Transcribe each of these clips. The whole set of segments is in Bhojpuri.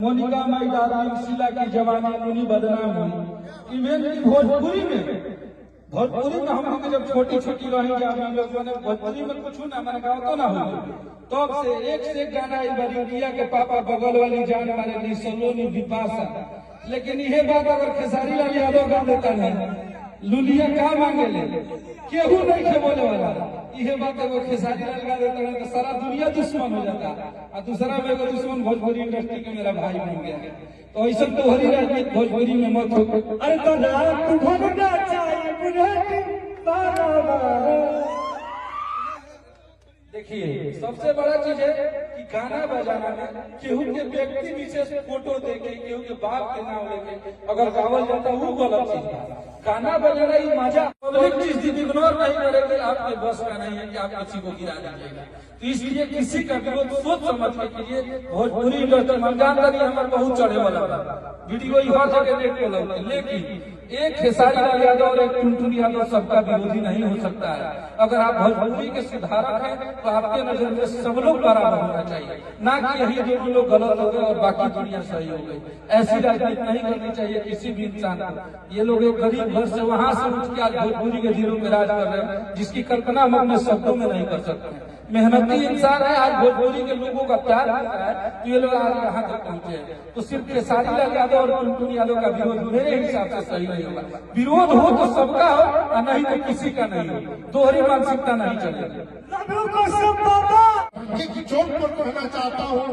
मोनिका माई डार्लिंग शीला की जवानी मुनी बदनाम हुई। इवेंट की भोजपुरी में हम लोग जब छोटी छोटी रही भोजपुरी में कुछ ना मैंने गाँव तो ना हो तब से एक गाना इंडिया के पापा बगल वाली जान मारे ली सलोनी विपाशा। लेकिन यह बात अगर खेसारी लाल यादव गा देता है लुलिया का मांगे ले केहू नहीं खे बोले वाला। यह बात अगर खेसारी लाल गा देता है तो सारा दुनिया दुश्मन हो जाता और दूसरा मेरे दुश्मन भोजपुरी इंडस्ट्री के मेरा भाई बन गया। तो ऐसा तो हरी राजनीति भोजपुरी में मत हो। अरे तो देखिए सबसे बड़ा चीज है कि गाना बजाना में केहू के व्यक्ति विशेष फोटो देके केहू के बाप के नाम लेके अगर गावल जाता है वो गलत चीज है। गाना बजाना ही मजा पब्लिक चीज इग्नोर नहीं करेगी आपके बस का नहीं है कि आप किसी को गिरा दीजिएगा। तो इसलिए किसी का विरोध सोच समझ के कीजिए। भोजपुरी इंडस्ट्री में जानकारी हमारे बहुत चढ़े वाला वीडियो हर जगह देखने लगे, लेकिन एक खेसारी लाल यादव और एक टुनटुन यादव सबका विरोधी नहीं हो सकता है। अगर आप भोजपुरी के सुधारक हैं तो आपके नजर में सब लोग बराबर होना चाहिए, ना कि यही जो लोग गलत हो गए और बाकी दुनिया सही हो गई। ऐसी राजनीति नहीं करनी चाहिए किसी भी इंसान को। ये लोग एक गरीब घर से वहां से उठ के आज भोजपुरी के दिलों में राज कर रहे हैं जिसकी कल्पना हम अपने शब्दों में नहीं कर सकते। मेहनती इंसान है, आज भोजपुरी के लोगों का प्यार मिलता है तो ये लोग आज यहाँ तक पहुंचे हैं। तो सिर्फ खेसारी लाल यादव और टुनटुन यादव का विरोध मेरे हिसाब से सही नहीं होगा। विरोध हो तो सबका हो और नहीं तो किसी का नहीं हो। दोहरी मानसिकता नहीं चलेगी। चोट पर कहना चाहता हूँ,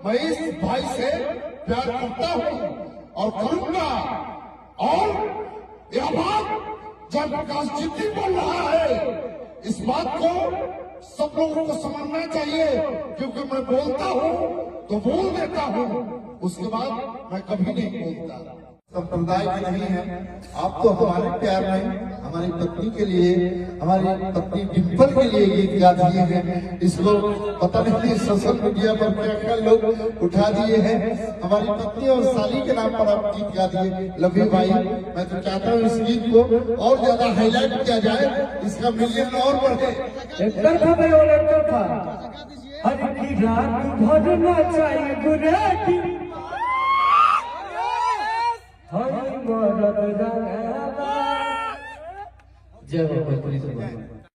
मैं इस भाई से प्यार करता हूँ और करूंगा। और यह बात जब विकास जिद्दी बोल रहा है इस बात को सब लोगों को समझना चाहिए, क्योंकि मैं बोलता हूँ तो बोल देता हूँ, उसके बाद मैं कभी नहीं बोलता। संप्रदाय की नहीं है। आप तो हमारे प्यार में हमारी पत्नी के लिए, हमारी पत्नी डिम्पल के लिए गीत गा दिए हैं। इसको पता नहीं सोशल मीडिया पर क्या क्या लोग उठा दिए हैं। हमारी पत्नी और साली के नाम पर आप गीत गा दिए। लव यू भाई, मैं तो चाहता हूँ इस गीत को और ज्यादा हाईलाइट किया जाए, इसका मिलियन और बढ़े। हर की रात भरना चाहिए गुरेटी जय हो।